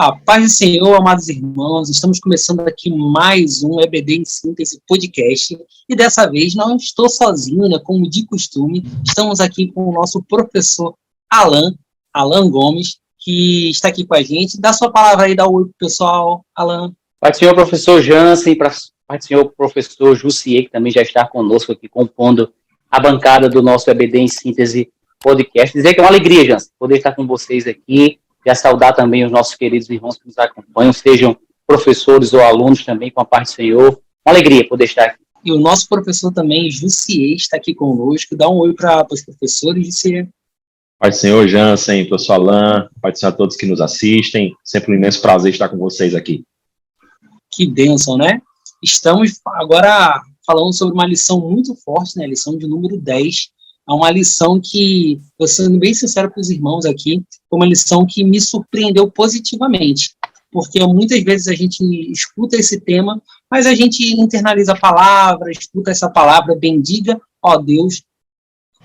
A paz do Senhor, amados irmãos, estamos começando aqui mais um EBD em Síntese podcast e dessa vez não estou sozinho, né, como de costume, estamos aqui com o nosso professor Alan Gomes, que está aqui com a gente. Dá sua palavra aí, dá um oi pro pessoal, Alan. Pai do Senhor, professor Jansen, Pai do Senhor, professor Jussier, que também já está conosco aqui, compondo a bancada do nosso EBD em Síntese podcast. Dizer que é uma alegria, Jansen, poder estar com vocês aqui. Já saudar também os nossos queridos irmãos que nos acompanham, sejam professores ou alunos também, com a paz do Senhor. Uma alegria poder estar aqui. E o nosso professor também, Jussier, está aqui conosco. Dá um oi para os professores, Jussier. Pai do Senhor, Jansen, professor Alan, Pai do Senhor a todos que nos assistem. Sempre um imenso prazer estar com vocês aqui. Que bênção, né? Estamos agora falando sobre uma lição muito forte, né? Lição de número 10. É uma lição que, eu sendo bem sincero com os irmãos aqui, foi uma lição que me surpreendeu positivamente, porque muitas vezes a gente escuta esse tema, mas a gente internaliza a palavra, escuta essa palavra, bendiga, ó Deus,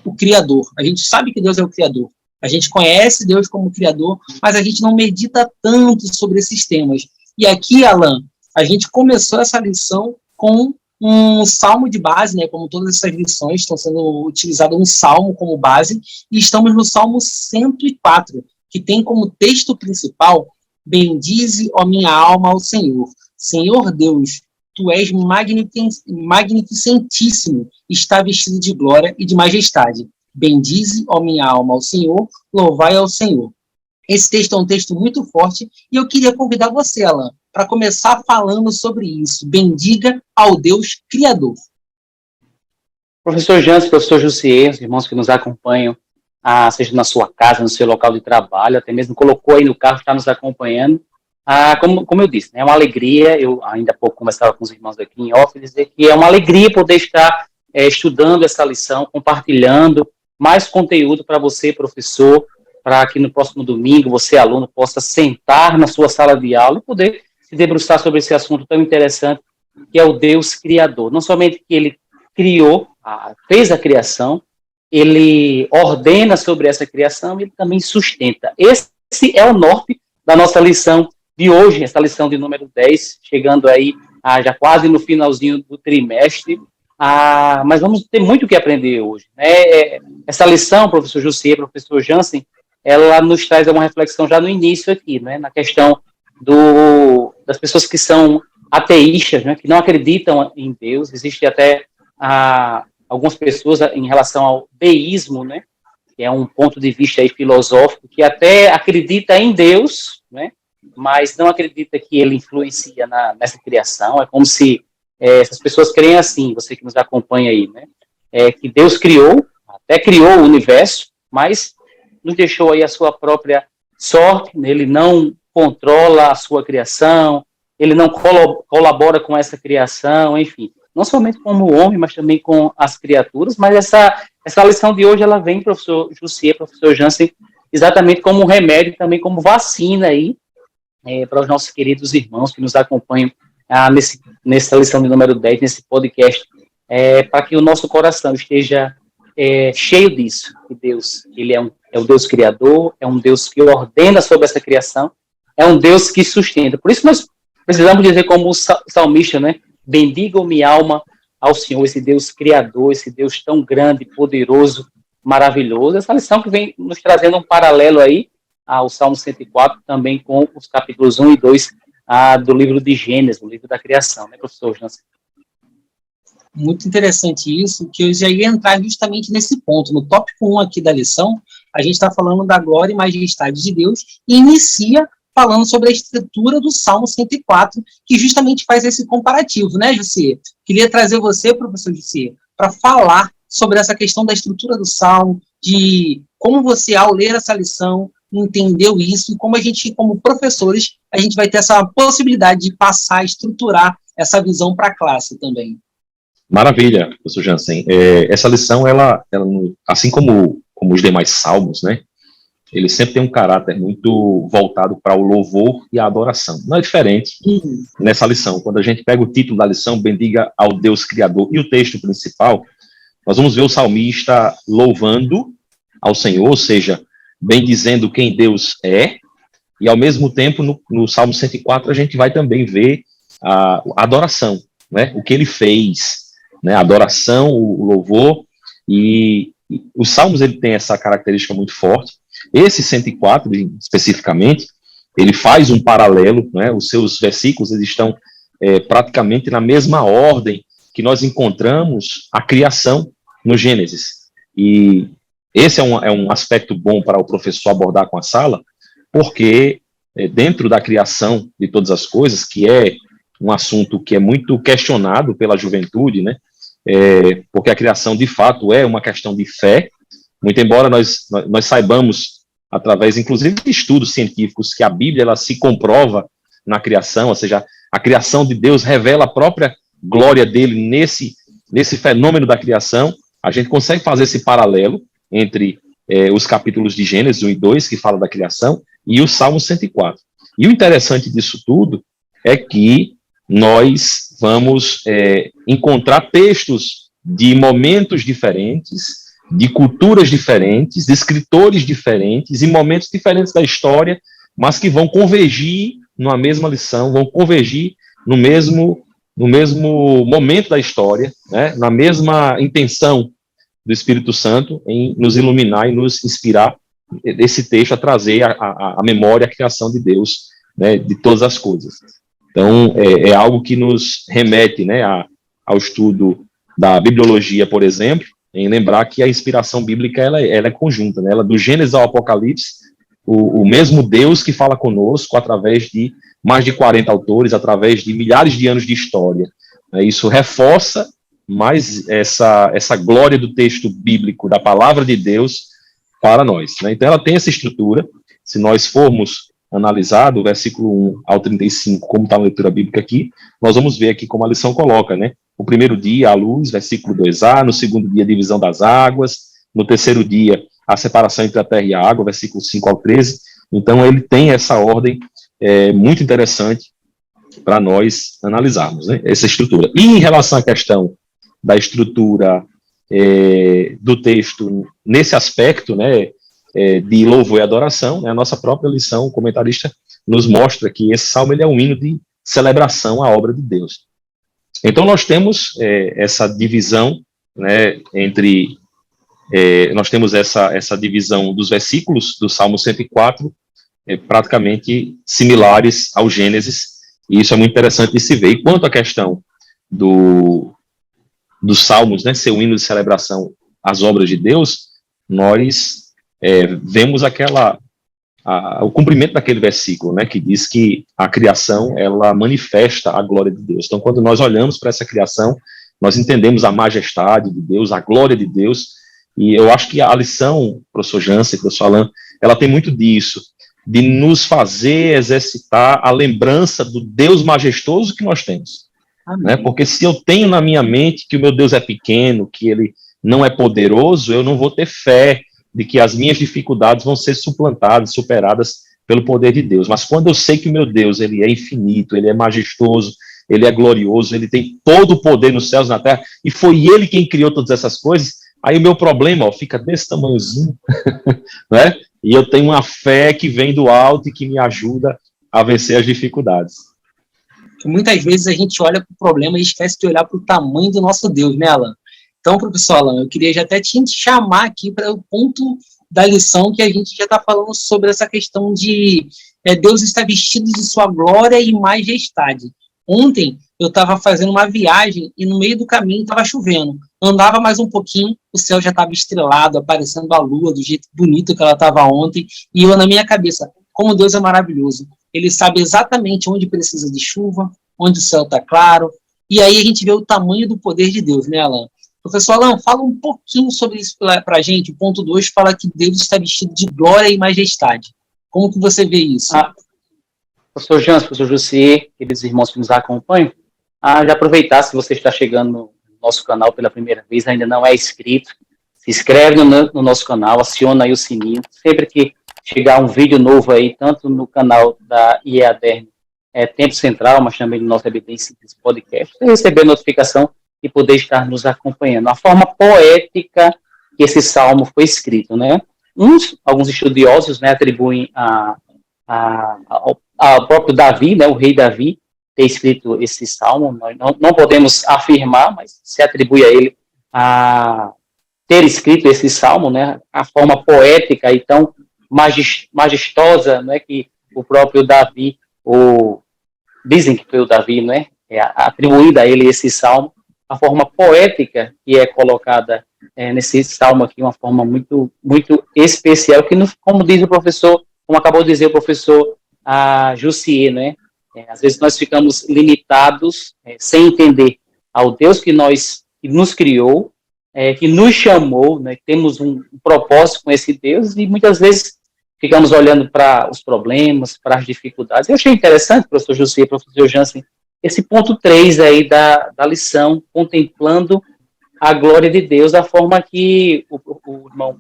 o Criador. A gente sabe que Deus é o Criador, a gente conhece Deus como Criador, mas a gente não medita tanto sobre esses temas. E aqui, Alan, a gente começou essa lição com um salmo de base, né, como todas essas lições estão sendo utilizadas um salmo como base, e estamos no Salmo 104, que tem como texto principal: bendize, ó minha alma, ao Senhor. Senhor Deus, tu és magnificentíssimo, está vestido de glória e de majestade. Bendize, ó minha alma, ao Senhor, louvai ao Senhor. Esse texto é um texto muito forte, e eu queria convidar você, Alan, para começar falando sobre isso. Bendiga ao Deus Criador. Professor Jansen, professor Jussier, os irmãos que nos acompanham, seja na sua casa, no seu local de trabalho, até mesmo colocou aí no carro, está nos acompanhando. Como eu disse, né, é uma alegria, eu ainda há pouco conversava com os irmãos aqui em off, dizer que é uma alegria poder estar estudando essa lição, compartilhando mais conteúdo para você, professor, para que no próximo domingo você, aluno, possa sentar na sua sala de aula e poder se debruçar sobre esse assunto tão interessante, que é o Deus Criador. Não somente que ele criou, fez a criação, ele ordena sobre essa criação e ele também sustenta. Esse é o norte da nossa lição de hoje, essa lição de número 10, chegando aí já quase no finalzinho do trimestre, mas vamos ter muito o que aprender hoje, né? Essa lição, professor Jussier, professor Jansen, ela nos traz uma reflexão já no início aqui, né, na questão das pessoas que são ateístas, né, que não acreditam em Deus. Existe até algumas pessoas em relação ao deísmo, né, que é um ponto de vista aí filosófico, que até acredita em Deus, né, mas não acredita que ele influencia nessa criação. É como se essas pessoas creem assim, você que nos acompanha aí, né, que Deus até criou o universo, mas nos deixou aí a sua própria sorte, né? Ele não controla a sua criação, ele não colabora com essa criação, enfim, não somente como homem, mas também com as criaturas. Mas essa lição de hoje, essa vem, professor Jussier, professor Jansen, exatamente como um remédio, também como vacina aí, para os nossos queridos irmãos que nos acompanham nessa lição de número 10, nesse podcast, para que o nosso coração esteja cheio disso, que Deus, ele é o Deus Criador, é um Deus que ordena sobre essa criação, é um Deus que sustenta. Por isso nós precisamos dizer como o salmista, né? Bendiga minha alma ao Senhor, esse Deus Criador, esse Deus tão grande, poderoso, maravilhoso. Essa lição que vem nos trazendo um paralelo aí ao Salmo 104, também com os capítulos 1 e 2 do livro de Gênesis, o livro da criação, né, professor Jansen? Muito interessante isso, que eu já ia entrar justamente nesse ponto. No tópico 1 aqui da lição, a gente está falando da glória e majestade de Deus e inicia falando sobre a estrutura do Salmo 104, que justamente faz esse comparativo, né, Jussier? Queria trazer você, professor Jussier, para falar sobre essa questão da estrutura do Salmo, de como você, ao ler essa lição, entendeu isso, e como a gente, como professores, a gente vai ter essa possibilidade de passar, estruturar essa visão para a classe também. Maravilha, professor Jansen. Essa lição, ela, assim como os demais salmos, né, ele sempre tem um caráter muito voltado para o louvor e a adoração. Não é diferente nessa lição. Quando a gente pega o título da lição, bendiga ao Deus Criador, e o texto principal, nós vamos ver o salmista louvando ao Senhor, ou seja, bendizendo quem Deus é, e ao mesmo tempo no Salmo 104 a gente vai também ver a adoração, né? O que ele fez, né? A adoração, o louvor, e os Salmos ele tem essa característica muito forte. Esse 104 especificamente, ele faz um paralelo, né? Os seus versículos eles estão praticamente na mesma ordem que nós encontramos a criação no Gênesis. E esse é um aspecto bom para o professor abordar com a sala, porque dentro da criação de todas as coisas, que é um assunto que é muito questionado pela juventude, né? Porque a criação, de fato, é uma questão de fé, muito embora nós saibamos, através, inclusive, de estudos científicos, que a Bíblia ela se comprova na criação, ou seja, a criação de Deus revela a própria glória dele nesse fenômeno da criação. A gente consegue fazer esse paralelo entre os capítulos de Gênesis 1 e 2, que fala da criação, e o Salmo 104. E o interessante disso tudo é que nós vamos encontrar textos de momentos diferentes, de culturas diferentes, de escritores diferentes, em momentos diferentes da história, mas que vão convergir numa mesma lição, vão convergir no mesmo momento da história, né, na mesma intenção do Espírito Santo em nos iluminar e nos inspirar esse texto a trazer a memória, a criação de Deus, né, de todas as coisas. Então, é algo que nos remete, né, ao estudo da bibliologia, por exemplo, em lembrar que a inspiração bíblica ela é conjunta, né, ela do Gênesis ao Apocalipse, o mesmo Deus que fala conosco através de mais de 40 autores, através de milhares de anos de história. Isso reforça mais essa glória do texto bíblico, da palavra de Deus para nós, né? Então ela tem essa estrutura. Se nós formos analisar do versículo 1 ao 35, como está na leitura bíblica aqui, nós vamos ver aqui como a lição coloca, né? O primeiro dia, a luz, versículo 2a, no segundo dia, a divisão das águas, no terceiro dia, a separação entre a terra e a água, versículo 5 ao 13. Então ele tem essa ordem muito interessante para nós analisarmos, né, essa estrutura. E em relação à questão da estrutura do texto, nesse aspecto, né, de louvor e adoração, né, a nossa própria lição, o comentarista nos mostra que esse salmo ele é um hino de celebração à obra de Deus. Então nós temos essa divisão, né, entre... nós temos essa divisão dos versículos do Salmo 104, praticamente similares ao Gênesis, e isso é muito interessante de se ver. E quanto à questão dos Salmos, né, ser um hino de celebração às obras de Deus, nós vemos o cumprimento daquele versículo, né, que diz que a criação, ela manifesta a glória de Deus. Então, quando nós olhamos para essa criação, nós entendemos a majestade de Deus, a glória de Deus, e eu acho que a lição, professor Jansen, professor Alain, ela tem muito disso, de nos fazer exercitar a lembrança do Deus majestoso que nós temos. Né? Porque se eu tenho na minha mente que o meu Deus é pequeno, que ele não é poderoso, eu não vou ter fé de que as minhas dificuldades vão ser suplantadas, superadas pelo poder de Deus. Mas quando eu sei que o meu Deus ele é infinito, ele é majestoso, ele é glorioso, ele tem todo o poder nos céus e na terra, e foi ele quem criou todas essas coisas, aí o meu problema fica desse tamanhozinho, né? E eu tenho uma fé que vem do alto e que me ajuda a vencer as dificuldades. Muitas vezes a gente olha para o problema e esquece de olhar para o tamanho do nosso Deus, né, Alan? Então, professor Alan, eu queria já até te chamar aqui para o ponto da lição que a gente já está falando sobre essa questão de Deus está vestido de sua glória e majestade. Ontem eu estava fazendo uma viagem e no meio do caminho estava chovendo. Andava mais um pouquinho, o céu já estava estrelado, aparecendo a lua do jeito bonito que ela estava ontem. E eu na minha cabeça, como Deus é maravilhoso. Ele sabe exatamente onde precisa de chuva, onde o céu está claro. E aí a gente vê o tamanho do poder de Deus, né, Alan? Professor Alan, fala um pouquinho sobre isso para a gente. O ponto 2 fala que Deus está vestido de glória e majestade. Como que você vê isso? Professor Jansen, professor Jussier, queridos irmãos que nos acompanham, já aproveitar, se você está chegando no nosso canal pela primeira vez, ainda não é inscrito, se inscreve no nosso canal, aciona aí o sininho, sempre que chegar um vídeo novo aí, tanto no canal da IEADERN, Tempo Central, mas também no nosso Evidência Podcast, você receber notificação e poder estar nos acompanhando. A forma poética que esse salmo foi escrito, né? Alguns estudiosos, né, atribuem ao próprio Davi, né, o rei Davi, ter escrito esse salmo. Nós não podemos afirmar, mas se atribui a ele a ter escrito esse salmo, né, a forma poética e tão majestosa, né, que o próprio Davi, dizem que foi o Davi, né, atribuída a ele esse salmo, a forma poética que é colocada nesse salmo aqui, uma forma muito, muito especial, que, como diz o professor, como acabou de dizer o professor Jussier, né, às vezes nós ficamos limitados, sem entender ao Deus que nos criou, que nos chamou, né, que temos um propósito com esse Deus, e muitas vezes ficamos olhando para os problemas, para as dificuldades. Eu achei interessante, professor Jussier, professor Jansen, esse ponto 3 aí da lição, contemplando a glória de Deus, da forma que o irmão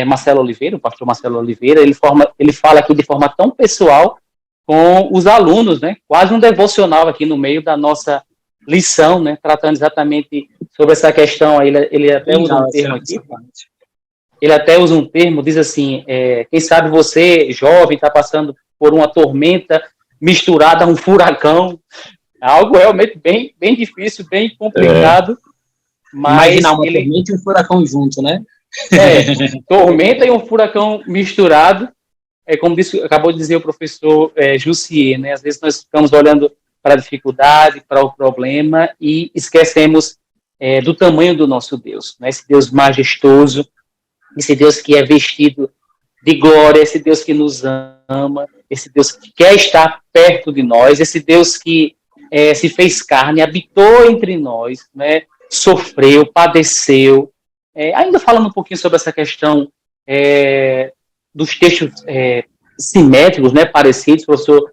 Marcelo Oliveira, o pastor Marcelo Oliveira, ele fala aqui de forma tão pessoal com os alunos, né, quase um devocional aqui no meio da nossa lição, né, tratando exatamente sobre essa questão. Ele até usa um termo aqui, ele até usa um termo, diz assim, quem sabe você, jovem, está passando por uma tormenta misturada a um furacão, algo realmente bem, bem difícil, bem complicado. Mas imaginar uma tormenta e um furacão junto, né? Tormenta e um furacão misturado, como acabou de dizer o professor Jussier, né? Às vezes nós ficamos olhando para a dificuldade, para o problema, e esquecemos do tamanho do nosso Deus, né? Esse Deus majestoso, esse Deus que é vestido de glória, esse Deus que nos ama, esse Deus que quer estar perto de nós, esse Deus que se fez carne, habitou entre nós, né? Sofreu, padeceu. Ainda falando um pouquinho sobre essa questão dos textos simétricos, né, parecidos, o professor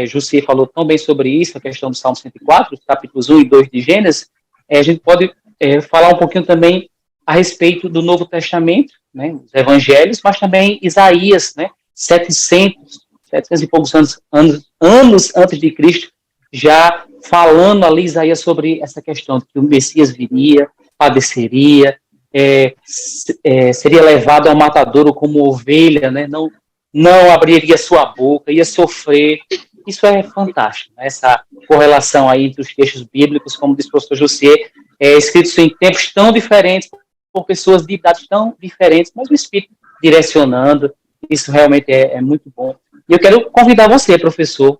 Jussier falou tão bem sobre isso, a questão do Salmo 104, os capítulos 1 e 2 de Gênesis. A gente pode falar um pouquinho também a respeito do Novo Testamento, né, os Evangelhos, mas também Isaías, né, 700 e poucos anos antes de Cristo, já falando ali Isaías sobre essa questão de que o Messias viria, padeceria, seria levado ao matadouro como ovelha, né? Não abriria sua boca, ia sofrer. Isso é fantástico, né? Essa correlação aí entre os textos bíblicos, como diz o professor Jussier, escritos em tempos tão diferentes, por pessoas de idades tão diferentes, mas o Espírito direcionando. Isso realmente é muito bom. E eu quero convidar você, professor,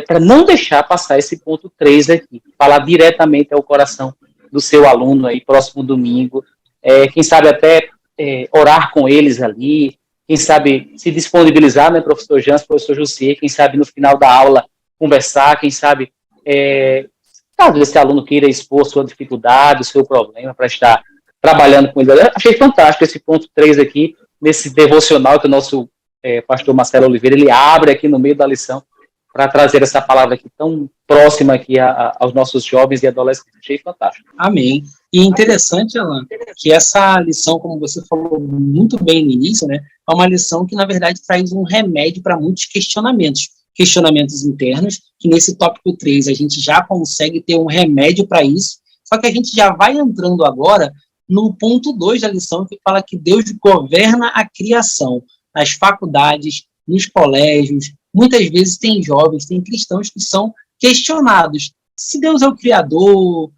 para não deixar passar esse ponto 3 aqui, falar diretamente ao coração do seu aluno aí, próximo domingo, quem sabe até orar com eles ali, quem sabe se disponibilizar, né, professor Jans, professor Jussier, quem sabe no final da aula conversar, quem sabe, caso esse aluno queira expor sua dificuldade, o seu problema, para estar trabalhando com ele. Eu achei fantástico esse ponto 3 aqui, nesse devocional que o nosso pastor Marcelo Oliveira, ele abre aqui no meio da lição, para trazer essa palavra aqui tão próxima aqui aos nossos jovens e adolescentes. Achei fantástico. Amém. E interessante, Alan, que essa lição, como você falou muito bem no início, né, é uma lição que, na verdade, traz um remédio para muitos questionamentos internos, que nesse tópico 3 a gente já consegue ter um remédio para isso, só que a gente já vai entrando agora no ponto 2 da lição, que fala que Deus governa a criação, nas faculdades, nos colégios. Muitas vezes tem jovens, tem cristãos que são questionados. Se Deus é o Criador,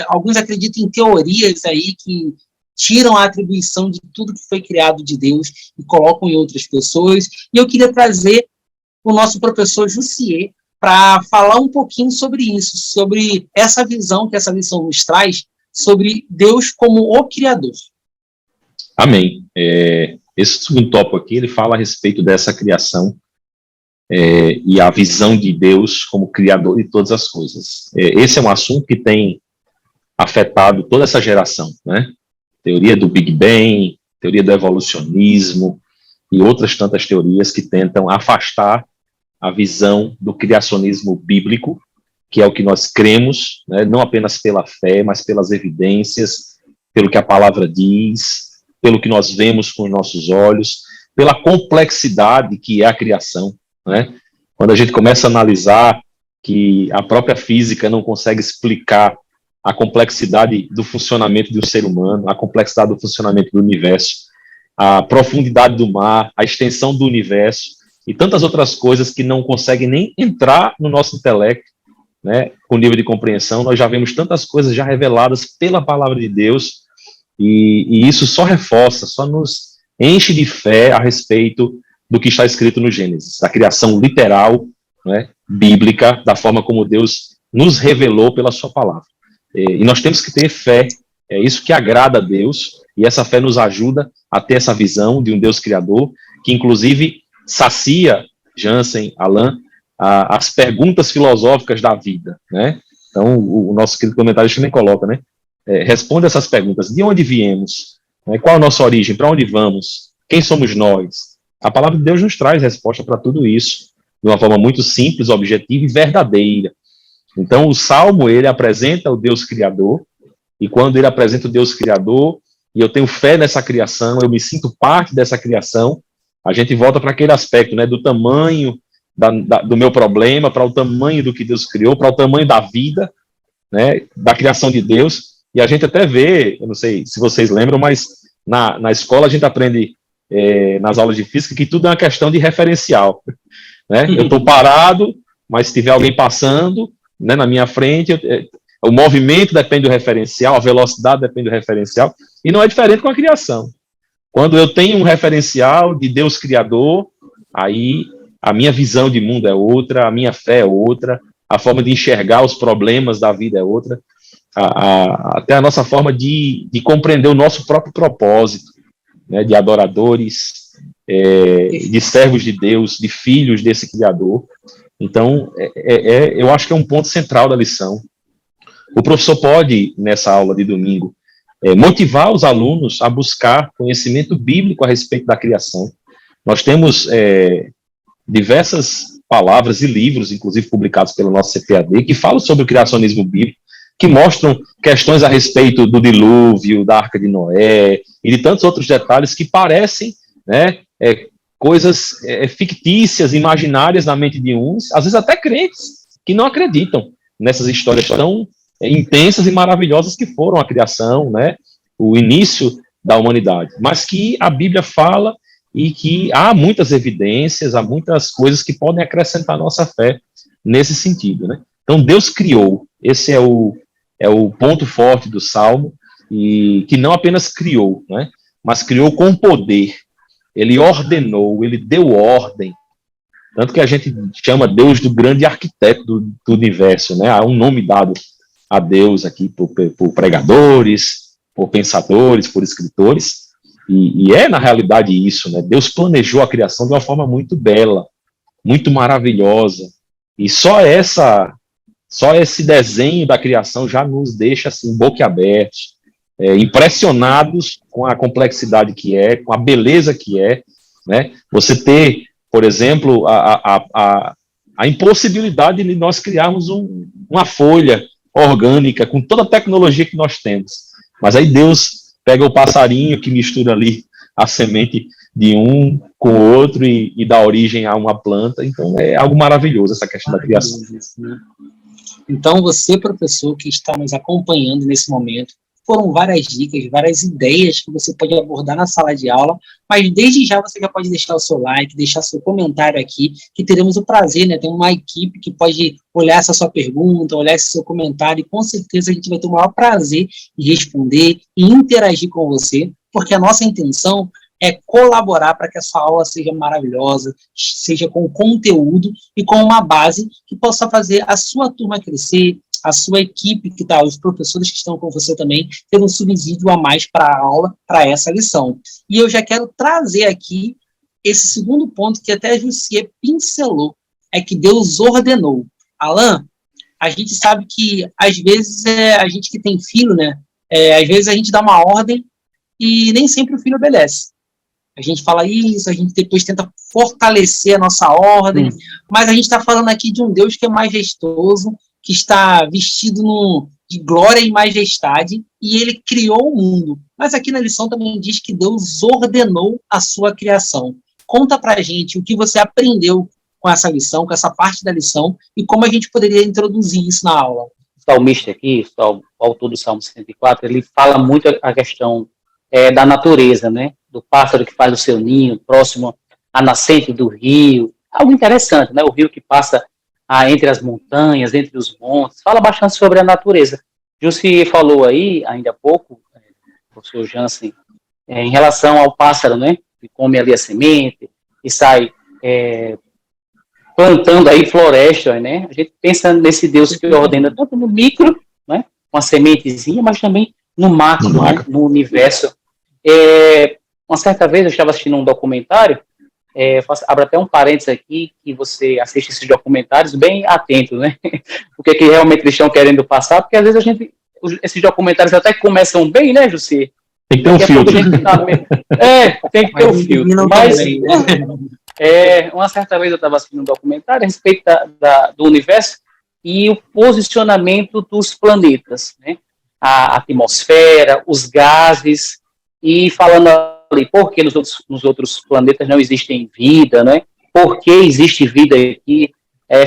alguns acreditam em teorias aí que tiram a atribuição de tudo que foi criado de Deus e colocam em outras pessoas. E eu queria trazer o nosso professor Jussier para falar um pouquinho sobre isso, sobre essa visão que essa lição nos traz, sobre Deus como o Criador. Amém. Esse segundo tópico aqui, ele fala a respeito dessa criação e a visão de Deus como Criador de todas as coisas. Esse é um assunto que tem afetado toda essa geração, né? Teoria do Big Bang, teoria do evolucionismo e outras tantas teorias que tentam afastar a visão do criacionismo bíblico, que é o que nós cremos, né? Não apenas pela fé, mas pelas evidências, pelo que a palavra diz, pelo que nós vemos com os nossos olhos, pela complexidade que é a criação, né? Quando a gente começa a analisar que a própria física não consegue explicar a complexidade do funcionamento do ser humano, a complexidade do funcionamento do universo, a profundidade do mar, a extensão do universo, e tantas outras coisas que não conseguem nem entrar no nosso intelecto, né, com nível de compreensão. Nós já vemos tantas coisas já reveladas pela palavra de Deus, e isso só reforça, só nos enche de fé a respeito do que está escrito no Gênesis, da criação literal, né, bíblica, da forma como Deus nos revelou pela sua palavra. E nós temos que ter fé, é isso que agrada a Deus, e essa fé nos ajuda a ter essa visão de um Deus criador, que inclusive sacia, Jansen, Alain, as perguntas filosóficas da vida, né? Então, o nosso querido comentarista também coloca, né? Responde essas perguntas: de onde viemos? Né? Qual a nossa origem? Para onde vamos? Quem somos nós? A palavra de Deus nos traz resposta para tudo isso, de uma forma muito simples, objetiva e verdadeira. Então, o Salmo, ele apresenta o Deus Criador, e quando ele apresenta o Deus Criador, e eu tenho fé nessa criação, eu me sinto parte dessa criação, a gente volta para aquele aspecto, né, do tamanho do meu problema, para o tamanho do que Deus criou, para o tamanho da vida, né, da criação de Deus. E a gente até vê, eu não sei se vocês lembram, mas na escola a gente aprende, nas aulas de física, que tudo é uma questão de referencial. Né? Eu estou parado, mas se tiver alguém passando, né, na minha frente, o movimento depende do referencial, a velocidade depende do referencial, e não é diferente com a criação. Quando eu tenho um referencial de Deus Criador, aí a minha visão de mundo é outra, a minha fé é outra, a forma de enxergar os problemas da vida é outra, até a nossa forma de compreender o nosso próprio propósito, né, de adoradores, de servos de Deus, de filhos desse Criador. Então, eu acho que é um ponto central da lição. O professor pode, nessa aula de domingo, motivar os alunos a buscar conhecimento bíblico a respeito da criação. Nós temos diversas palavras e livros, inclusive publicados pelo nosso CPAD, que falam sobre o criacionismo bíblico, que mostram questões a respeito do dilúvio, da Arca de Noé, e de tantos outros detalhes que parecem, né, coisas fictícias, imaginárias na mente de uns, às vezes até crentes, que não acreditam nessas histórias tão intensas e maravilhosas que foram a criação, né, o início da humanidade, mas que a Bíblia fala e que há muitas evidências, há muitas coisas que podem acrescentar nossa fé nesse sentido, né? Então Deus criou, esse é o ponto forte do Salmo, e que não apenas criou, né, mas criou com poder. Ele ordenou, ele deu ordem. Tanto que a gente chama Deus do grande arquiteto do universo, né? Há um nome dado a Deus aqui por pregadores, por pensadores, por escritores, e na realidade isso, né? Deus planejou a criação de uma forma muito bela, muito maravilhosa, e só esse desenho da criação já nos deixa assim, boquiabertos, impressionados com a complexidade que é, com a beleza que é, né? Você ter, por exemplo, a impossibilidade de nós criarmos uma folha orgânica com toda a tecnologia que nós temos. Mas aí Deus pega o passarinho que mistura ali a semente de um com o outro e dá origem a uma planta. Então é algo maravilhoso essa questão da criação. Então você, professor, que está nos acompanhando nesse momento, foram várias dicas, várias ideias que você pode abordar na sala de aula, mas desde já você já pode deixar o seu like, deixar seu comentário aqui, que teremos o prazer, né? Tem uma equipe que pode olhar essa sua pergunta, olhar esse seu comentário, e com certeza a gente vai ter o maior prazer em responder e interagir com você, porque a nossa intenção é colaborar para que essa aula seja maravilhosa, seja com conteúdo e com uma base que possa fazer a sua turma crescer, a sua equipe, que tá, os professores que estão com você também, ter um subsídio a mais para a aula, para essa lição. E eu já quero trazer aqui esse segundo ponto que até a Jussier pincelou, é que Deus ordenou. Alain, a gente sabe que, às vezes, a gente que tem filho, né, às vezes a gente dá uma ordem e nem sempre o filho obedece. A gente fala isso, a gente depois tenta fortalecer a nossa ordem, mas a gente está falando aqui de um Deus que é majestoso, que está vestido de glória e majestade, e ele criou o mundo. Mas aqui na lição também diz que Deus ordenou a sua criação. Conta pra gente o que você aprendeu com essa lição, com essa parte da lição, e como a gente poderia introduzir isso na aula. O salmista aqui, o autor do Salmo 104, ele fala muito a questão da natureza, né? Do pássaro que faz o seu ninho próximo à nascente do rio, algo interessante, né? O rio que passa entre as montanhas, entre os montes, fala bastante sobre a natureza. Jussi falou aí, ainda há pouco, o professor Jansen, em relação ao pássaro, né? Que come ali a semente e sai plantando aí florestas, né? A gente pensa nesse Deus que ordena tanto no micro, né? Uma sementezinha, mas também no macro, né? No universo. Uma certa vez eu estava assistindo um documentário, abro até um parênteses aqui, que você assiste esses documentários bem atento, né? O que realmente eles estão querendo passar, porque às vezes esses documentários até começam bem, né, Jussi? Tem que ter um filtro. Tem que ter um filtro. Mas uma certa vez eu estava assistindo um documentário a respeito do universo e o posicionamento dos planetas, né? A atmosfera, os gases, e falando ali, por que nos outros planetas não existem vida, né? Por que existe vida aqui?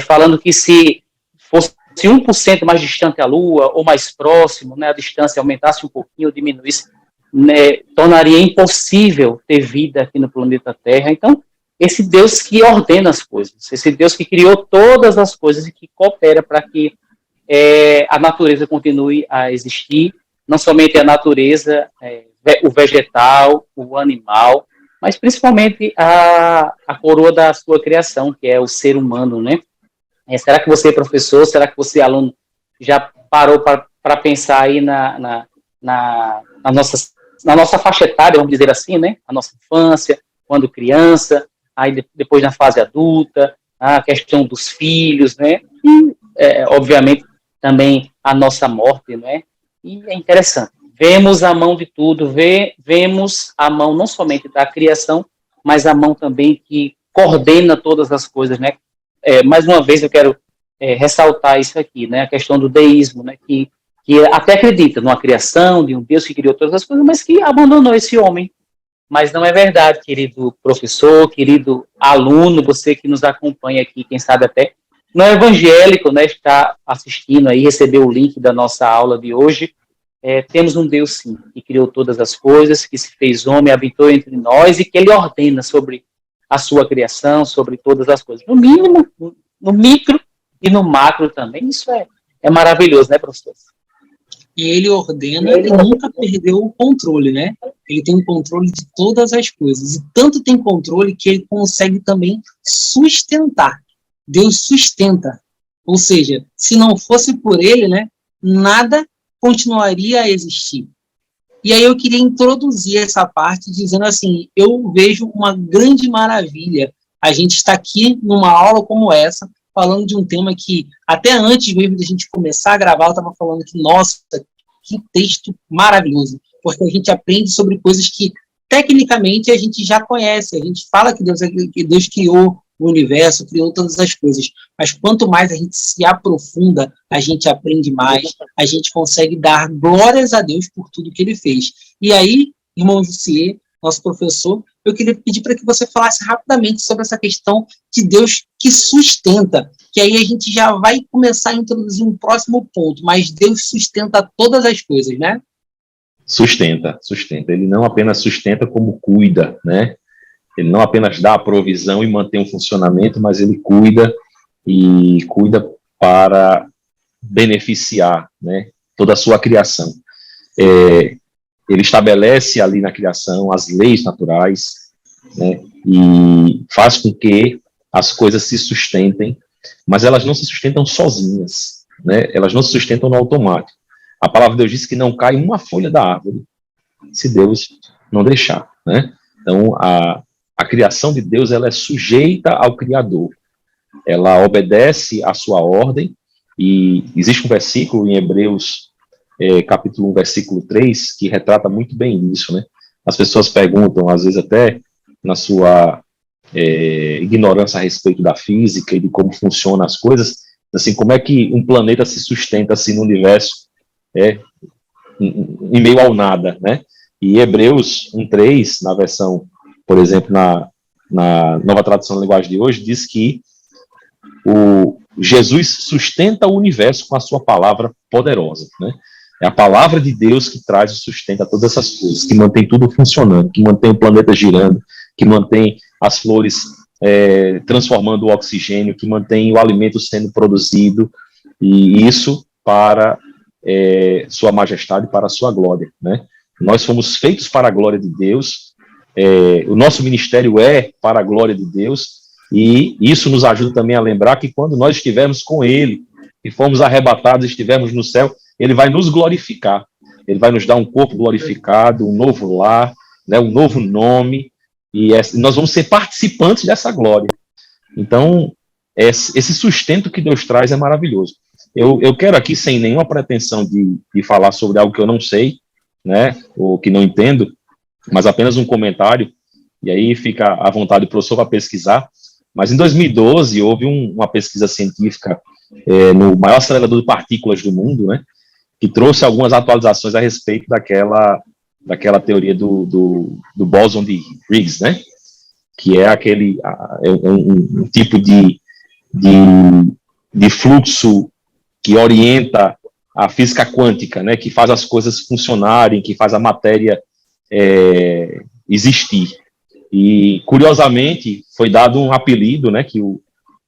Falando que se fosse 1% mais distante a Lua, ou mais próximo, né, a distância aumentasse um pouquinho, ou diminuísse, né, tornaria impossível ter vida aqui no planeta Terra. Então, esse Deus que ordena as coisas, esse Deus que criou todas as coisas e que coopera para que a natureza continue a existir, não somente a natureza, o vegetal, o animal, mas principalmente a coroa da sua criação, que é o ser humano, né? Será que você, professor, será que você, aluno, já parou para pensar aí na nossa faixa etária, vamos dizer assim, né? A nossa infância, quando criança, aí depois na fase adulta, a questão dos filhos, né? E, obviamente, também a nossa morte, né? E é interessante. Vemos a mão de tudo, vemos a mão não somente da criação, mas a mão também que coordena todas as coisas, né? Mais uma vez eu quero ressaltar isso aqui, né? A questão do deísmo, né? Que até acredita numa criação, de um Deus que criou todas as coisas, mas que abandonou esse homem. Mas não é verdade, querido professor, querido aluno, você que nos acompanha aqui, quem sabe até não é evangélico, né? Está assistindo aí, recebeu o link da nossa aula de hoje. Temos um Deus, sim, que criou todas as coisas, que se fez homem, habitou entre nós e que ele ordena sobre a sua criação, sobre todas as coisas. No mínimo, no micro e no macro também. Isso é maravilhoso, né, professor? E ele ordena e nunca perdeu o controle, né? Ele tem o controle de todas as coisas. E tanto tem controle que ele consegue também sustentar. Deus sustenta. Ou seja, se não fosse por ele, né, nada continuaria a existir. E aí eu queria introduzir essa parte dizendo assim, eu vejo uma grande maravilha. A gente está aqui numa aula como essa, falando de um tema que, até antes mesmo da gente começar a gravar, eu estava falando que, nossa, que texto maravilhoso, porque a gente aprende sobre coisas que, tecnicamente, a gente já conhece, a gente fala que Deus criou o universo, criou todas as coisas, mas quanto mais a gente se aprofunda, a gente aprende mais, a gente consegue dar glórias a Deus por tudo que ele fez. E aí, irmão Jussier, nosso professor, eu queria pedir para que você falasse rapidamente sobre essa questão de Deus que sustenta, que aí a gente já vai começar a introduzir um próximo ponto, mas Deus sustenta todas as coisas, né? Sustenta. Ele não apenas sustenta, como cuida, né? Ele não apenas dá a provisão e mantém o funcionamento, mas ele cuida para beneficiar, né, toda a sua criação. Ele estabelece ali na criação as leis naturais, né, e faz com que as coisas se sustentem, mas elas não se sustentam sozinhas, né, elas não se sustentam no automático. A palavra de Deus diz que não cai uma folha da árvore se Deus não deixar, né? Então, a criação de Deus, ela é sujeita ao Criador. Ela obedece à sua ordem, e existe um versículo em Hebreus, capítulo 1, versículo 3, que retrata muito bem isso, né? As pessoas perguntam, às vezes até na sua ignorância a respeito da física e de como funcionam as coisas, assim, como é que um planeta se sustenta assim no universo, em meio ao nada, né? E Hebreus 1:3, na versão, por exemplo, na nova tradução da linguagem de hoje, diz que Jesus sustenta o universo com a sua palavra poderosa, né? É a palavra de Deus que traz e sustenta todas essas coisas, que mantém tudo funcionando, que mantém o planeta girando, que mantém as flores transformando o oxigênio, que mantém o alimento sendo produzido, e isso para sua majestade, para a sua glória, né? Nós fomos feitos para a glória de Deus, o nosso ministério é para a glória de Deus, e isso nos ajuda também a lembrar que quando nós estivermos com Ele, e fomos arrebatados, estivermos no céu, Ele vai nos glorificar, Ele vai nos dar um corpo glorificado, um novo lar, né, um novo nome, e nós vamos ser participantes dessa glória. Então, esse sustento que Deus traz é maravilhoso. Eu quero aqui, sem nenhuma pretensão de falar sobre algo que eu não sei, né, ou que não entendo, mas apenas um comentário, e aí fica à vontade do professor para pesquisar, mas em 2012 houve uma pesquisa científica no maior acelerador de partículas do mundo, né, que trouxe algumas atualizações a respeito daquela teoria do bóson de Higgs, né, que é um tipo de fluxo que orienta a física quântica, né, que faz as coisas funcionarem, que faz a matéria existir. E, curiosamente, foi dado um apelido, né, que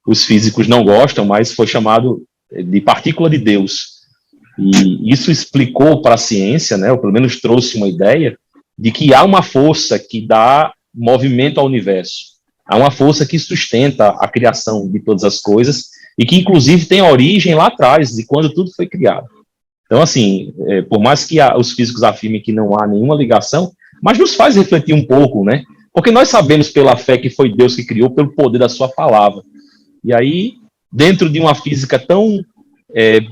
os físicos não gostam, mas foi chamado de partícula de Deus. E isso explicou para a ciência, né, ou pelo menos trouxe uma ideia, de que há uma força que dá movimento ao universo. Há uma força que sustenta a criação de todas as coisas e que, inclusive, tem origem lá atrás, de quando tudo foi criado. Então, assim, por mais que os físicos afirmem que não há nenhuma ligação, mas nos faz refletir um pouco, né? Porque nós sabemos pela fé que foi Deus que criou, pelo poder da sua palavra. E aí, dentro de uma física tão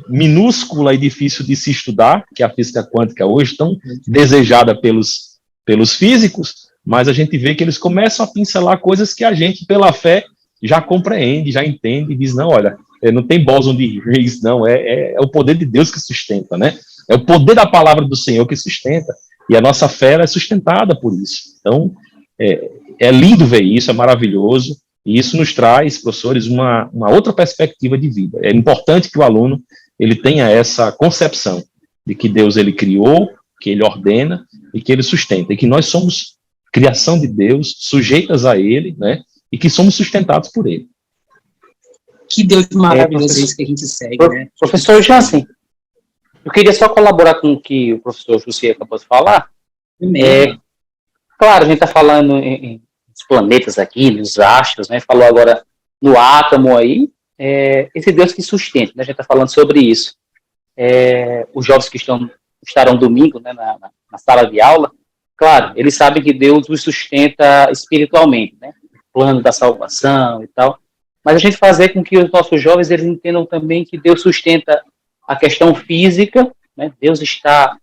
minúscula e difícil de se estudar, que é a física quântica hoje, tão desejada pelos físicos, mas a gente vê que eles começam a pincelar coisas que a gente, pela fé, já compreende, já entende, e diz, não, olha, não tem bóson de Higgs, não, é o poder de Deus que sustenta, né? É o poder da palavra do Senhor que sustenta, e a nossa fé é sustentada por isso. Então, é lindo ver isso, é maravilhoso, e isso nos traz, professores, uma outra perspectiva de vida. É importante que o aluno ele tenha essa concepção de que Deus ele criou, que ele ordena e que ele sustenta, e que nós somos criação de Deus, sujeitas a ele, né, e que somos sustentados por ele. Que Deus maravilhoso isso que a gente segue, né? Professor Jansen, eu queria só colaborar com o que o professor Jussier acabou de falar. Claro, a gente está falando nos planetas aqui, nos astros, né? Falou agora no átomo aí, esse Deus que sustenta, né? A gente está falando sobre isso. Os jovens que estarão domingo, né, na sala de aula, claro, eles sabem que Deus os sustenta espiritualmente, né? O plano da salvação e tal. Mas a gente fazer com que os nossos jovens eles entendam também que Deus sustenta a questão física, né? Deus está,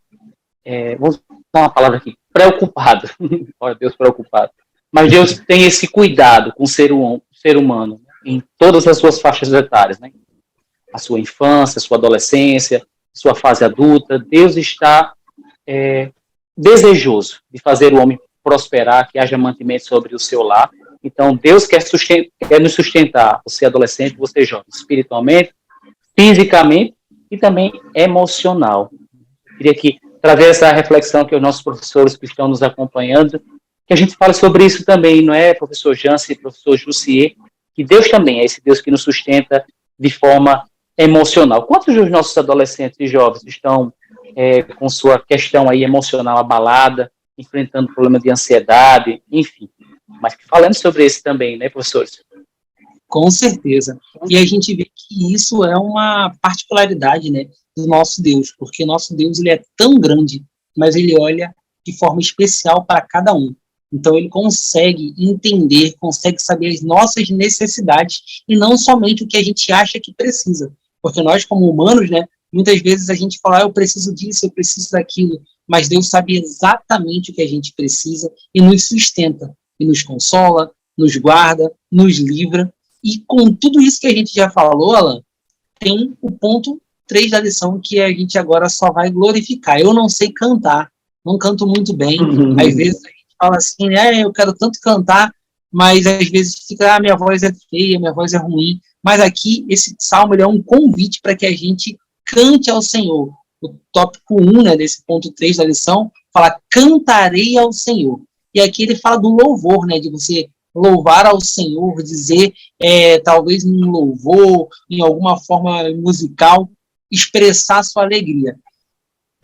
vamos usar uma palavra aqui, preocupado. Olha, Deus preocupado. Mas Deus tem esse cuidado com o ser humano, né? Em todas as suas faixas etárias, né? A sua infância, a sua adolescência, a sua fase adulta. Deus está desejoso de fazer o homem prosperar, que haja mantimento sobre o seu lar. Então, Deus quer nos sustentar, você adolescente, você jovem, espiritualmente, fisicamente e também emocional. Eu queria que, através dessa reflexão que os nossos professores que estão nos acompanhando, que a gente fale sobre isso também, não é, professor Jansen e professor Jussier, que Deus também é esse Deus que nos sustenta de forma emocional. Quantos dos nossos adolescentes e jovens estão com sua questão aí emocional abalada, enfrentando problema de ansiedade, enfim. Mas falando sobre isso também, né, professores? Com certeza. E a gente vê que isso é uma particularidade, né, do nosso Deus, porque nosso Deus ele é tão grande, mas ele olha de forma especial para cada um. Então ele consegue entender, consegue saber as nossas necessidades e não somente o que a gente acha que precisa. Porque nós, como humanos, né, muitas vezes a gente fala, eu preciso disso, eu preciso daquilo, mas Deus sabe exatamente o que a gente precisa e nos sustenta, e nos consola, nos guarda, nos livra. E com tudo isso que a gente já falou, Alan, tem o ponto 3 da lição que a gente agora só vai glorificar. Eu não sei cantar, não canto muito bem, às vezes a gente fala assim, eu quero tanto cantar, mas às vezes fica, minha voz é feia, minha voz é ruim, mas aqui esse salmo ele é um convite para que a gente cante ao Senhor. O tópico 1, né, desse ponto 3 da lição, fala, cantarei ao Senhor. E aqui ele fala do louvor, né, de você louvar ao Senhor, dizer, talvez num louvor, em alguma forma musical, expressar sua alegria.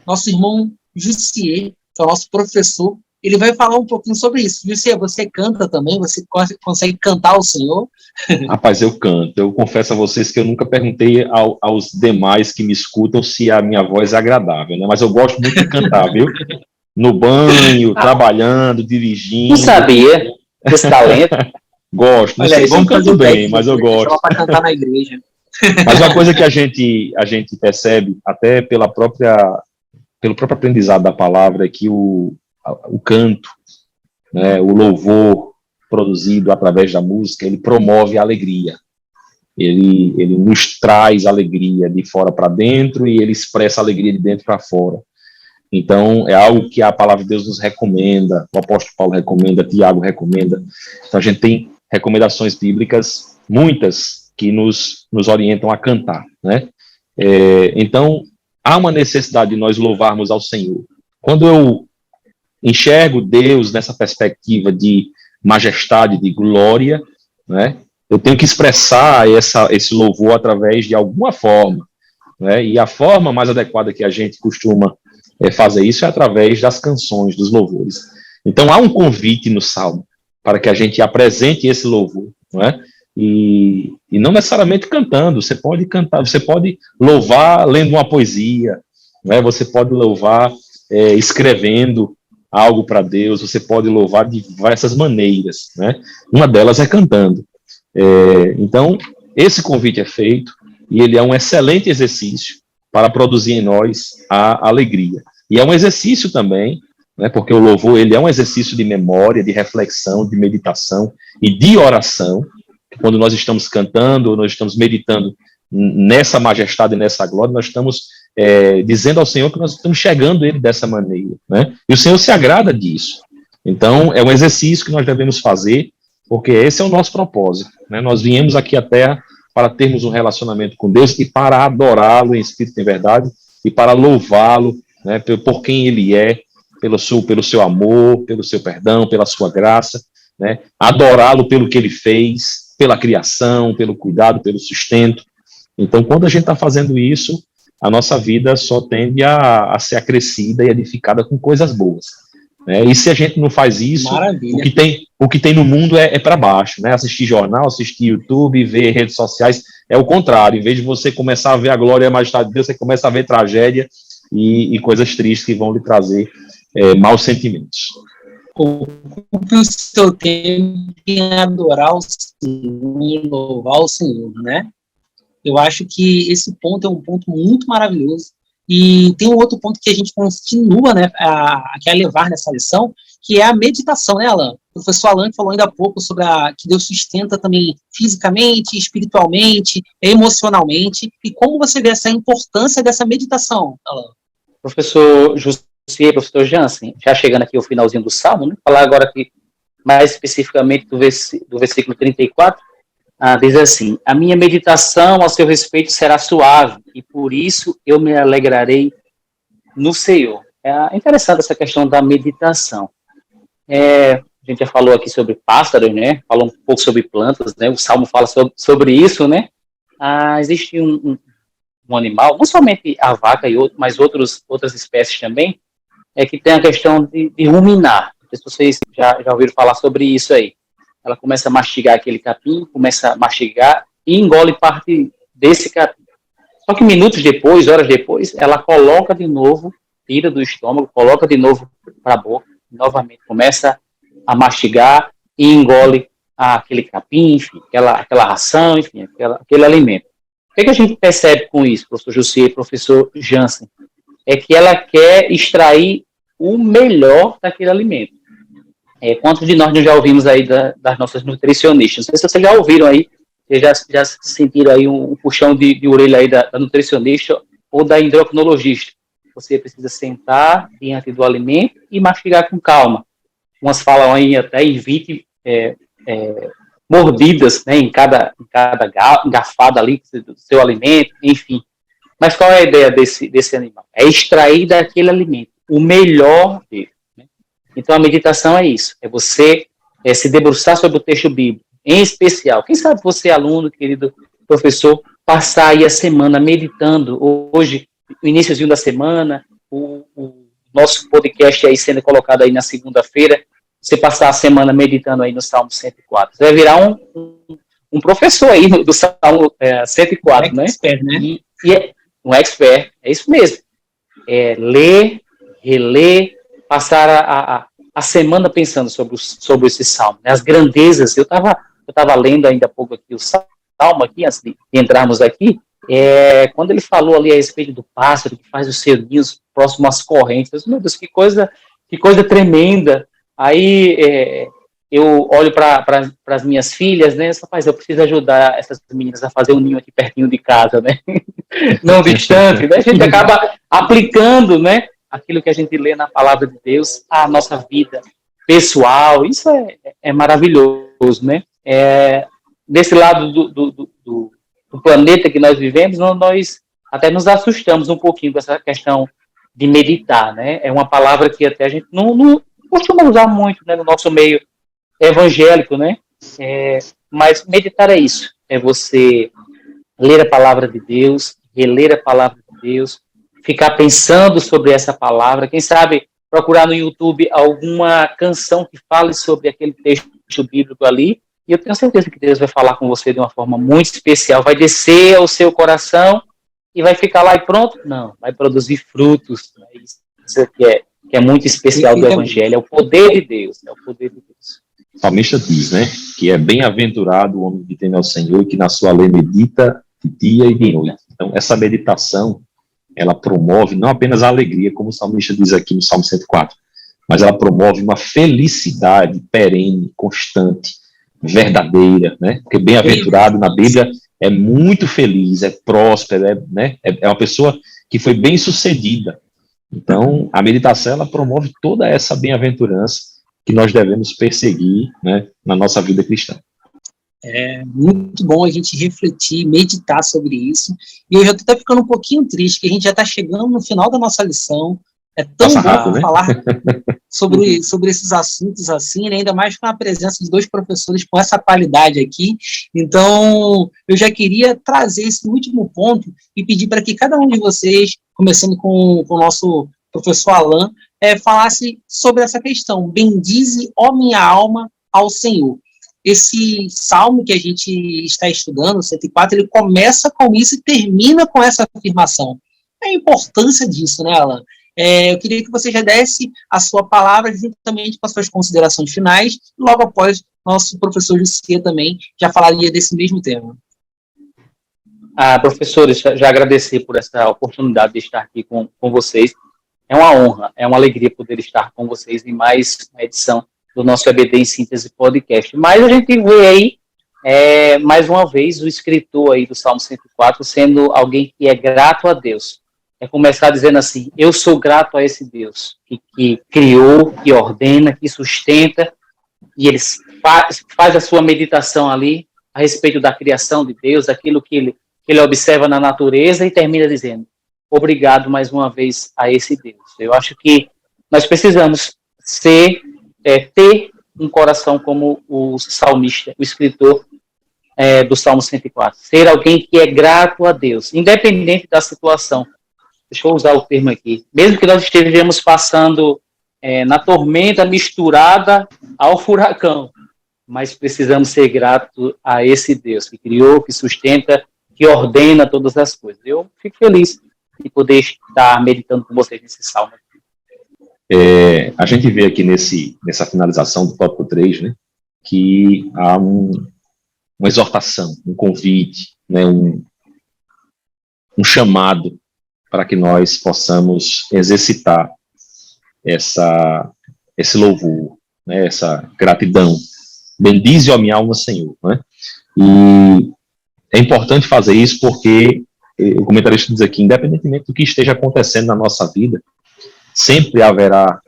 Nosso irmão Jussier, que é o nosso professor, ele vai falar um pouquinho sobre isso. Jussier, você canta também? Você consegue cantar ao Senhor? Rapaz, eu canto. Eu confesso a vocês que eu nunca perguntei aos demais que me escutam se a minha voz é agradável, né? Mas eu gosto muito de cantar, viu? No banho, trabalhando, dirigindo. Não sabia desse talento. Gosto. Não sei se eu canto bem, mas eu gosto. Só para cantar na igreja. Mas uma coisa que a gente percebe, até pelo próprio aprendizado da palavra, é que o canto, né, o louvor produzido através da música, ele promove a alegria. Ele nos traz alegria de fora para dentro e ele expressa a alegria de dentro para fora. Então, é algo que a palavra de Deus nos recomenda, o apóstolo Paulo recomenda, Tiago recomenda. Então, a gente tem recomendações bíblicas, muitas, que nos orientam a cantar, né? Então, há uma necessidade de nós louvarmos ao Senhor. Quando eu enxergo Deus nessa perspectiva de majestade, de glória, né? Eu tenho que expressar esse louvor através de alguma forma, né? E a forma mais adequada que a gente costuma fazer isso é através das canções, dos louvores. Então, há um convite no Salmo para que a gente apresente esse louvor, não é? E não necessariamente cantando, você pode cantar, você pode louvar lendo uma poesia, não é? Você pode louvar escrevendo algo para Deus, você pode louvar de diversas maneiras, né? Uma delas é cantando. Então, esse convite é feito e ele é um excelente exercício para produzir em nós a alegria. E é um exercício também, né, porque o louvor ele é um exercício de memória, de reflexão, de meditação e de oração. Quando nós estamos cantando, nós estamos meditando nessa majestade, nessa glória, nós estamos dizendo ao Senhor que nós estamos chegando a Ele dessa maneira, né? E o Senhor se agrada disso. Então, é um exercício que nós devemos fazer, porque esse é o nosso propósito, né? Nós viemos aqui à Terra para termos um relacionamento com Deus e para adorá-lo em espírito e em verdade e para louvá-lo, né, por quem Ele é, pelo seu amor, pelo seu perdão, pela sua graça, né? Adorá-lo pelo que Ele fez, pela criação, pelo cuidado, pelo sustento. Então, quando a gente está fazendo isso, a nossa vida só tende a ser acrescida e edificada com coisas boas, né? E se a gente não faz isso, o que tem no mundo é para baixo, né? Assistir jornal, assistir YouTube, ver redes sociais, é o contrário. Em vez de você começar a ver a glória e a majestade de Deus, você começa a ver tragédia e coisas tristes que vão lhe trazer maus sentimentos. Ocupe o seu tempo em adorar o Senhor, em louvar o Senhor, né? Eu acho que esse ponto é um ponto muito maravilhoso. E tem um outro ponto que a gente continua, né, a levar nessa lição, que é a meditação, né, Alan? O professor Alan falou ainda há pouco sobre que Deus sustenta também fisicamente, espiritualmente, emocionalmente. E como você vê essa importância dessa meditação, Alan? Professor Jussier, professor Jansen, já chegando aqui ao finalzinho do Salmo, né, falar agora aqui mais especificamente do versículo 34, diz assim: a minha meditação ao seu respeito será suave, e por isso eu me alegrarei no Senhor. É interessante essa questão da meditação. A gente já falou aqui sobre pássaros, né? Falou um pouco sobre plantas, né? O Salmo fala sobre isso, né? Existe um animal, não somente a vaca, mas outras espécies também, que tem a questão de ruminar. Não sei se vocês já ouviram falar sobre isso aí. Ela começa a mastigar aquele capim, começa a mastigar e engole parte desse capim. Só que minutos depois, horas depois, ela coloca de novo, tira do estômago, coloca de novo para a boca, novamente começa a mastigar e engole aquele capim, enfim, aquela ração, enfim, aquele alimento. O que a gente percebe com isso, professor Jussier e professor Jansen? É que ela quer extrair o melhor daquele alimento. Quantos de nós já ouvimos aí das nossas nutricionistas? Não sei se vocês já ouviram aí, vocês já sentiram aí um puxão de orelha aí da nutricionista ou da endocrinologista. Você precisa sentar diante do alimento e mastigar com calma. Umas falam aí até evite mordidas, né, em cada garfada ali do seu alimento, enfim. Mas qual é a ideia desse animal? É extrair daquele alimento o melhor dele. Então, a meditação é isso, é você se debruçar sobre o texto bíblico, em especial, quem sabe você, aluno, querido professor, passar aí a semana meditando, hoje, no iníciozinho da semana, o nosso podcast aí sendo colocado aí na segunda-feira, você passar a semana meditando aí no Salmo 104. Você vai virar um professor aí do Salmo 104, né? Expert, né? E é um expert, é isso mesmo. Ler, reler, passar a semana pensando sobre esse salmo, né? As grandezas. Eu estava lendo ainda há pouco aqui o salmo aqui, antes de entrarmos aqui, quando ele falou ali a respeito do pássaro que faz os seus ninhos próximo às correntes. Meu Deus, que coisa tremenda. Aí eu olho para as minhas filhas, né? Rapaz, eu preciso ajudar essas meninas a fazer um ninho aqui pertinho de casa, né? Não distante, né? A gente acaba aplicando, né, aquilo que a gente lê na palavra de Deus à nossa vida pessoal. Isso é maravilhoso, né? Desse lado do planeta que nós vivemos, nós até nos assustamos um pouquinho com essa questão de meditar, né? É uma palavra que até a gente não costuma usar muito, né, no nosso meio evangélico, né? Mas meditar é isso, é você ler a palavra de Deus, reler a palavra de Deus, ficar pensando sobre essa palavra, quem sabe procurar no YouTube alguma canção que fale sobre aquele texto bíblico ali, e eu tenho certeza que Deus vai falar com você de uma forma muito especial, vai descer ao seu coração e vai ficar lá e pronto? Não, vai produzir frutos. Né? Isso que é muito especial do Evangelho, é o poder de Deus, é o poder de Deus. O salmista diz, né, que é bem-aventurado o homem que teme ao Senhor e que na sua lei medita de dia e de noite. Então, essa meditação, ela promove não apenas a alegria, como o salmista diz aqui no Salmo 104, mas ela promove uma felicidade perene, constante, verdadeira, né? Porque bem-aventurado na Bíblia é muito feliz, é próspero, né? É uma pessoa que foi bem-sucedida. Então, a meditação, ela promove toda essa bem-aventurança que nós devemos perseguir, né, na nossa vida cristã. É muito bom a gente refletir, meditar sobre isso. E eu já estou até ficando um pouquinho triste, que a gente já está chegando no final da nossa lição. É tão Passa bom rápido, né? falar sobre esses assuntos assim, né? Ainda mais com a presença de dois professores com essa qualidade aqui. Então, eu já queria trazer esse último ponto e pedir para que cada um de vocês, começando com o nosso professor Alan, falasse sobre essa questão. Bendize, ó minha alma, ao Senhor. Esse salmo que a gente está estudando, o 104, ele começa com isso e termina com essa afirmação. A importância disso, né, Alan? Eu queria que você já desse a sua palavra juntamente com as suas considerações finais, e logo após, nosso professor Jussier também já falaria desse mesmo tema. Professores, já agradecer por essa oportunidade de estar aqui com vocês. É uma honra, é uma alegria poder estar com vocês em mais uma edição do nosso EBD em Síntese Podcast. Mas a gente vê aí, mais uma vez, o escritor aí do Salmo 104 sendo alguém que é grato a Deus. Começar dizendo assim, eu sou grato a esse Deus que criou, que ordena, que sustenta, e ele faz a sua meditação ali a respeito da criação de Deus, aquilo que ele observa na natureza, e termina dizendo, obrigado mais uma vez a esse Deus. Eu acho que nós precisamos ter um coração como o salmista, o escritor do Salmo 104. Ser alguém que é grato a Deus, independente da situação. Deixa eu usar o termo aqui. Mesmo que nós estejamos passando na tormenta misturada ao furacão, mas precisamos ser gratos a esse Deus que criou, que sustenta, que ordena todas as coisas. Eu fico feliz de poder estar meditando com vocês nesse salmo. A gente vê aqui nessa finalização do tópico 3, né, que há uma exortação, um convite, né, um chamado para que nós possamos exercitar esse louvor, né, essa gratidão. Bendize a minha alma, Senhor. Né? E é importante fazer isso porque o comentarista diz aqui, independentemente do que esteja acontecendo na nossa vida, sempre haverá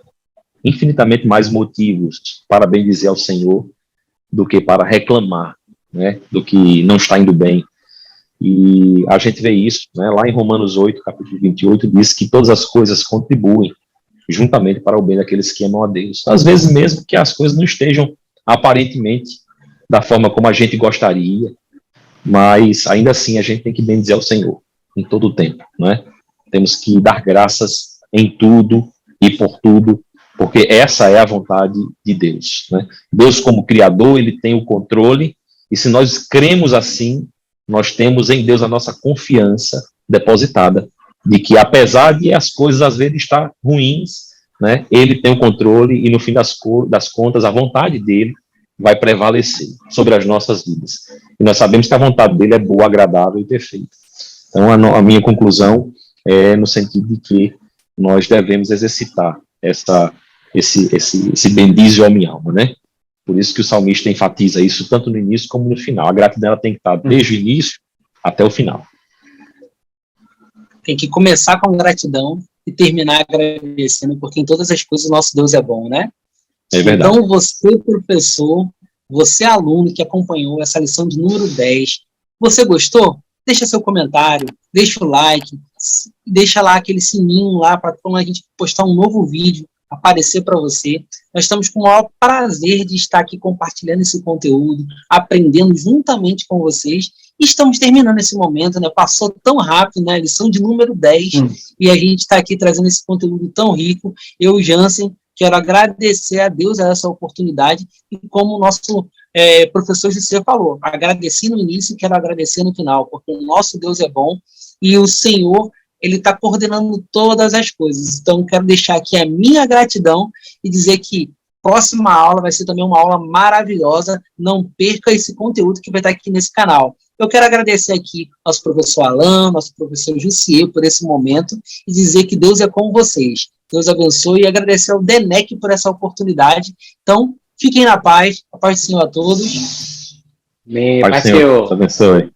infinitamente mais motivos para bendizer ao Senhor do que para reclamar, né, do que não está indo bem. E a gente vê isso, né, lá em Romanos 8, capítulo 28, diz que todas as coisas contribuem juntamente para o bem daqueles que amam a Deus. Às vezes mesmo que as coisas não estejam aparentemente da forma como a gente gostaria, mas ainda assim a gente tem que bendizer ao Senhor em todo o tempo, não é? Temos que dar graças em tudo e por tudo, porque essa é a vontade de Deus, né? Deus, como Criador, ele tem o controle, e se nós cremos assim, nós temos em Deus a nossa confiança depositada, de que apesar de as coisas às vezes estar ruins, né, ele tem o controle, e no fim das contas, a vontade dele vai prevalecer sobre as nossas vidas. E nós sabemos que a vontade dele é boa, agradável e perfeita. Então, a minha conclusão é no sentido de que nós devemos exercitar esse bendize, ó minha alma, né? Por isso que o salmista enfatiza isso tanto no início como no final. A gratidão ela tem que estar desde o início até o final. Tem que começar com gratidão e terminar agradecendo, porque em todas as coisas o nosso Deus é bom, né? É verdade. Então, você, professor, você, aluno que acompanhou essa lição de número 10, você gostou? Deixa seu comentário, deixa o like, deixa lá aquele sininho lá para quando a gente postar um novo vídeo, aparecer para você. Nós estamos com o maior prazer de estar aqui compartilhando esse conteúdo, aprendendo juntamente com vocês. E estamos terminando esse momento, né? Passou tão rápido, né? Lição de número 10, e a gente está aqui trazendo esse conteúdo tão rico. Eu, Jansen, quero agradecer a Deus essa oportunidade, e como o nosso professor José falou, agradeci no início e quero agradecer no final, porque o nosso Deus é bom, e o Senhor, ele está coordenando todas as coisas. Então, quero deixar aqui a minha gratidão e dizer que próxima aula vai ser também uma aula maravilhosa. Não perca esse conteúdo que vai estar aqui nesse canal. Eu quero agradecer aqui nosso professor Alain, nosso professor Jussier por esse momento e dizer que Deus é com vocês. Deus abençoe, e agradecer ao DENEC por essa oportunidade. Então, fiquem na paz. A paz do Senhor a todos. Paz do Senhor. Deus abençoe.